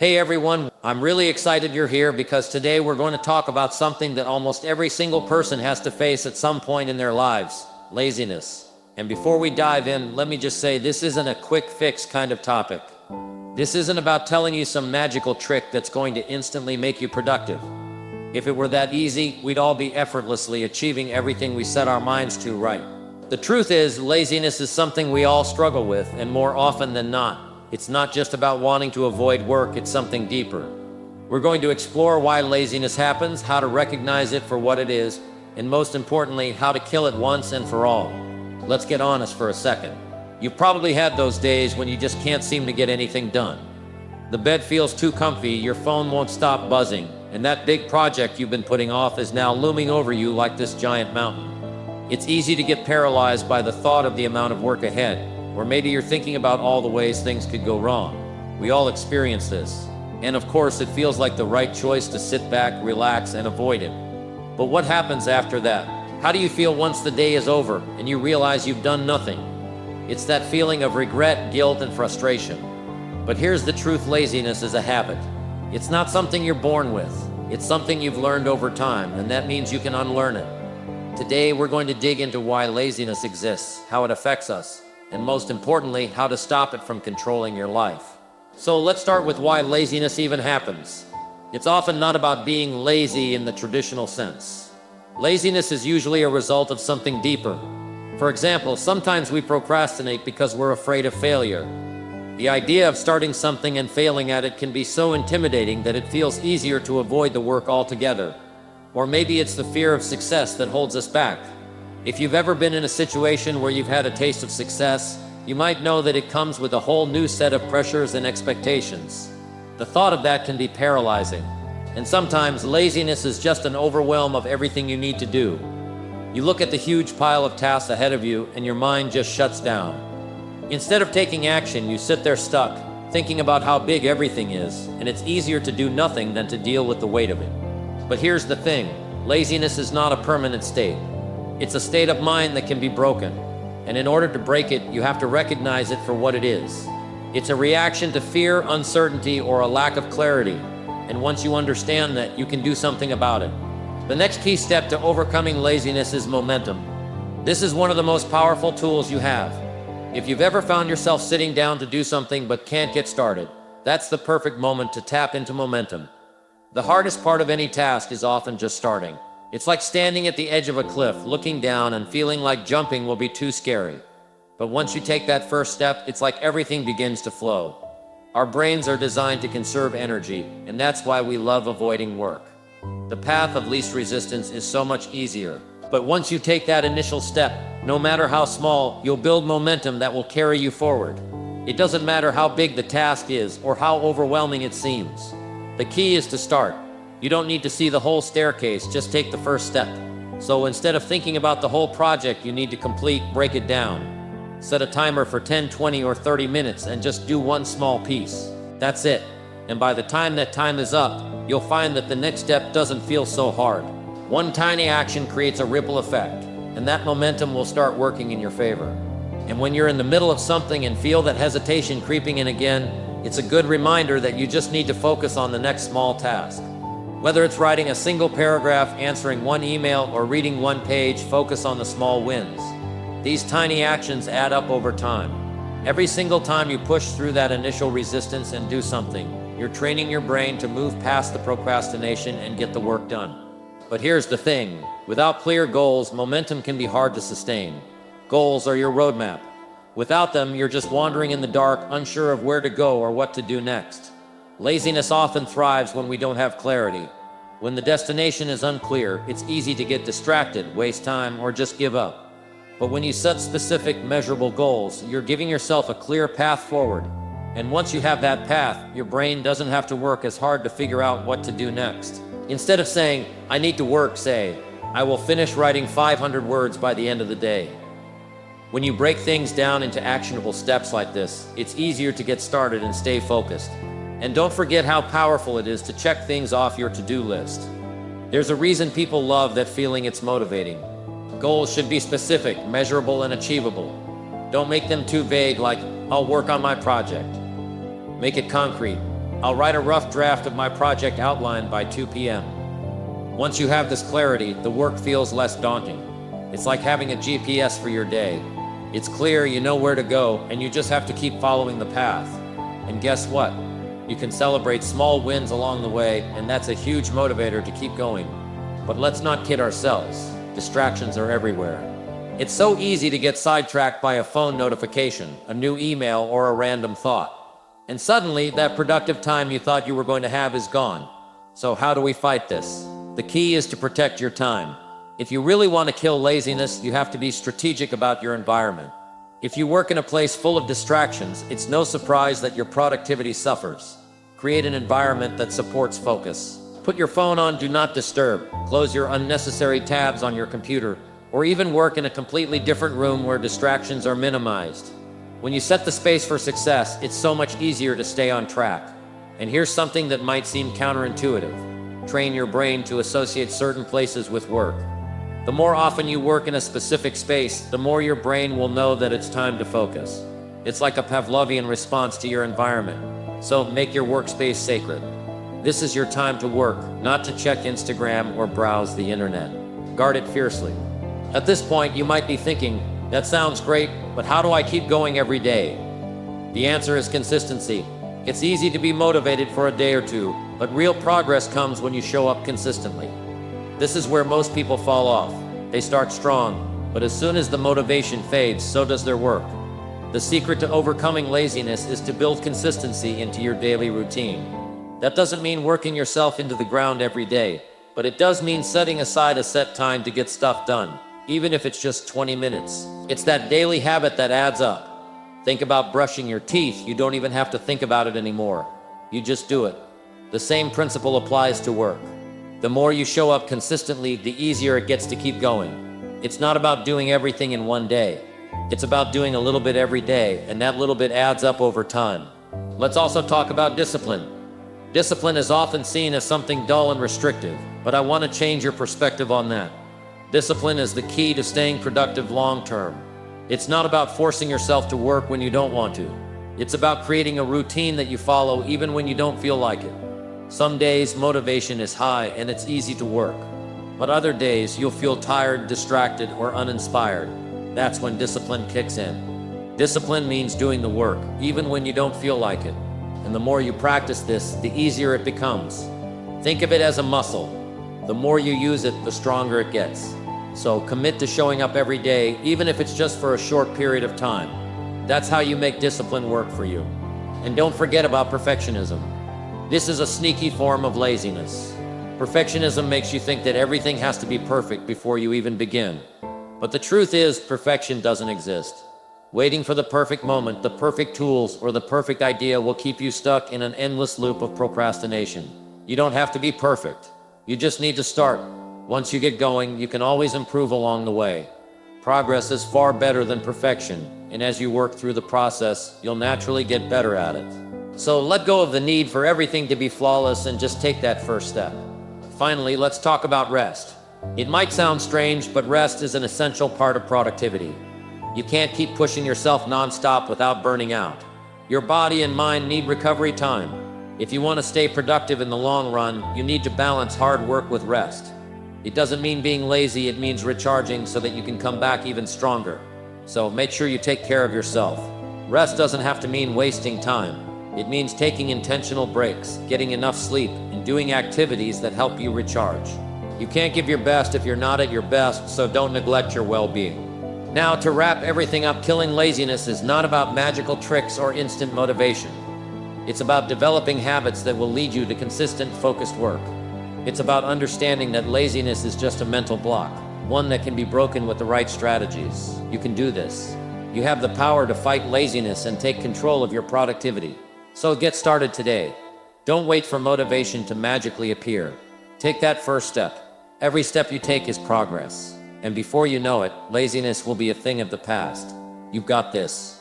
Hey everyone, I'm really excited you're here because today we're going to talk about something that almost every single person has to face at some point in their lives: laziness. And before we dive in, let me just say this isn't a quick fix kind of topic. This isn't about telling you some magical trick that's going to instantly make you productive. If it were that easy, we'd all be effortlessly achieving everything we set our minds to, right? The truth is, laziness is something we all struggle with, and more often than not, it's not just about wanting to avoid work, it's something deeper. We're going to explore why laziness happens, how to recognize it for what it is, and most importantly, how to kill it once and for all. Let's get honest for a second. You've probably had those days when you just can't seem to get anything done. The bed feels too comfy, your phone won't stop buzzing, and that big project you've been putting off is now looming over you like this giant mountain. It's easy to get paralyzed by the thought of the amount of work ahead. Or maybe you're thinking about all the ways things could go wrong. We all experience this. And of course, it feels like the right choice to sit back, relax, and avoid it. But what happens after that? How do you feel once the day is over and you realize you've done nothing? It's that feeling of regret, guilt, and frustration. But here's the truth: laziness is a habit. It's not something you're born with. It's something you've learned over time, and that means you can unlearn it. Today, we're going to dig into why laziness exists, how it affects us, and most importantly, how to stop it from controlling your life. So let's start with why laziness even happens. It's often not about being lazy in the traditional sense. Laziness is usually a result of something deeper. For example, sometimes we procrastinate because we're afraid of failure. The idea of starting something and failing at it can be so intimidating that it feels easier to avoid the work altogether. Or maybe it's the fear of success that holds us back. If you've ever been in a situation where you've had a taste of success, you might know that it comes with a whole new set of pressures and expectations. The thought of that can be paralyzing. And sometimes laziness is just an overwhelm of everything you need to do. You look at the huge pile of tasks ahead of you and your mind just shuts down. Instead of taking action, you sit there stuck, thinking about how big everything is, and it's easier to do nothing than to deal with the weight of it. But here's the thing: laziness is not a permanent state. It's a state of mind that can be broken. And in order to break it, you have to recognize it for what it is. It's a reaction to fear, uncertainty, or a lack of clarity. And once you understand that, you can do something about it. The next key step to overcoming laziness is momentum. This is one of the most powerful tools you have. If you've ever found yourself sitting down to do something but can't get started, that's the perfect moment to tap into momentum. The hardest part of any task is often just starting. It's like standing at the edge of a cliff, looking down and feeling like jumping will be too scary. But once you take that first step, it's like everything begins to flow. Our brains are designed to conserve energy, and that's why we love avoiding work. The path of least resistance is so much easier. But once you take that initial step, no matter how small, you'll build momentum that will carry you forward. It doesn't matter how big the task is or how overwhelming it seems. The key is to start. You don't need to see the whole staircase, just take the first step. So instead of thinking about the whole project you need to complete, break it down. Set a timer for 10, 20, or 30 minutes and just do one small piece. That's it. And by the time that time is up, you'll find that the next step doesn't feel so hard. One tiny action creates a ripple effect, and that momentum will start working in your favor. And when you're in the middle of something and feel that hesitation creeping in again, it's a good reminder that you just need to focus on the next small task. Whether it's writing a single paragraph, answering one email, or reading one page, focus on the small wins. These tiny actions add up over time. Every single time you push through that initial resistance and do something, you're training your brain to move past the procrastination and get the work done. But here's the thing: without clear goals, momentum can be hard to sustain. Goals are your roadmap. Without them, you're just wandering in the dark, unsure of where to go or what to do next. Laziness often thrives when we don't have clarity. When the destination is unclear, it's easy to get distracted, waste time, or just give up. But when you set specific, measurable goals, you're giving yourself a clear path forward. And once you have that path, your brain doesn't have to work as hard to figure out what to do next. Instead of saying, "I need to work," say, "I will finish writing 500 words by the end of the day." When you break things down into actionable steps like this, it's easier to get started and stay focused. And don't forget how powerful it is to check things off your to-do list. There's a reason people love that feeling. It's motivating. Goals should be specific, measurable, and achievable. Don't make them too vague, like, "I'll work on my project." Make it concrete. I'll write a rough draft of my project outline by 2 p.m. Once you have this clarity, the work feels less daunting. It's like having a GPS for your day. It's clear, you know where to go, and you just have to keep following the path. And guess what? You can celebrate small wins along the way, and that's a huge motivator to keep going. But let's not kid ourselves. Distractions are everywhere. It's so easy to get sidetracked by a phone notification, a new email, or a random thought. And suddenly, that productive time you thought you were going to have is gone. So how do we fight this? The key is to protect your time. If you really want to kill laziness, you have to be strategic about your environment. If you work in a place full of distractions, it's no surprise that your productivity suffers. Create an environment that supports focus. Put your phone on Do Not Disturb, close your unnecessary tabs on your computer, or even work in a completely different room where distractions are minimized. When you set the space for success, it's so much easier to stay on track. And here's something that might seem counterintuitive. Train your brain to associate certain places with work. The more often you work in a specific space, the more your brain will know that it's time to focus. It's like a Pavlovian response to your environment. So make your workspace sacred. This is your time to work, not to check Instagram or browse the internet. Guard it fiercely. At this point, you might be thinking, that sounds great, but how do I keep going every day? The answer is consistency. It's easy to be motivated for a day or two, but real progress comes when you show up consistently. This is where most people fall off. They start strong, but as soon as the motivation fades, so does their work. The secret to overcoming laziness is to build consistency into your daily routine. That doesn't mean working yourself into the ground every day, but it does mean setting aside a set time to get stuff done, even if it's just 20 minutes. It's that daily habit that adds up. Think about brushing your teeth. You don't even have to think about it anymore. You just do it. The same principle applies to work. The more you show up consistently, the easier it gets to keep going. It's not about doing everything in one day. It's about doing a little bit every day, and that little bit adds up over time. Let's also talk about discipline. Discipline is often seen as something dull and restrictive, but I want to change your perspective on that. Discipline is the key to staying productive long term. It's not about forcing yourself to work when you don't want to. It's about creating a routine that you follow even when you don't feel like it. Some days motivation is high and it's easy to work, but other days you'll feel tired, distracted, or uninspired. That's when discipline kicks in. Discipline means doing the work, even when you don't feel like it. And the more you practice this, the easier it becomes. Think of it as a muscle. The more you use it, the stronger it gets. So commit to showing up every day, even if it's just for a short period of time. That's how you make discipline work for you. And don't forget about perfectionism. This is a sneaky form of laziness. Perfectionism makes you think that everything has to be perfect before you even begin. But the truth is, perfection doesn't exist. Waiting for the perfect moment, the perfect tools, or the perfect idea will keep you stuck in an endless loop of procrastination. You don't have to be perfect. You just need to start. Once you get going, you can always improve along the way. Progress is far better than perfection, and as you work through the process, you'll naturally get better at it. So let go of the need for everything to be flawless and just take that first step. Finally, let's talk about rest. It might sound strange, but rest is an essential part of productivity. You can't keep pushing yourself nonstop without burning out. Your body and mind need recovery time. If you want to stay productive in the long run, you need to balance hard work with rest. It doesn't mean being lazy, it means recharging so that you can come back even stronger. So make sure you take care of yourself. Rest doesn't have to mean wasting time. It means taking intentional breaks, getting enough sleep, and doing activities that help you recharge. You can't give your best if you're not at your best, so don't neglect your well-being. Now, to wrap everything up, killing laziness is not about magical tricks or instant motivation. It's about developing habits that will lead you to consistent, focused work. It's about understanding that laziness is just a mental block, one that can be broken with the right strategies. You can do this. You have the power to fight laziness and take control of your productivity. So get started today. Don't wait for motivation to magically appear. Take that first step. Every step you take is progress. And before you know it, laziness will be a thing of the past. You've got this.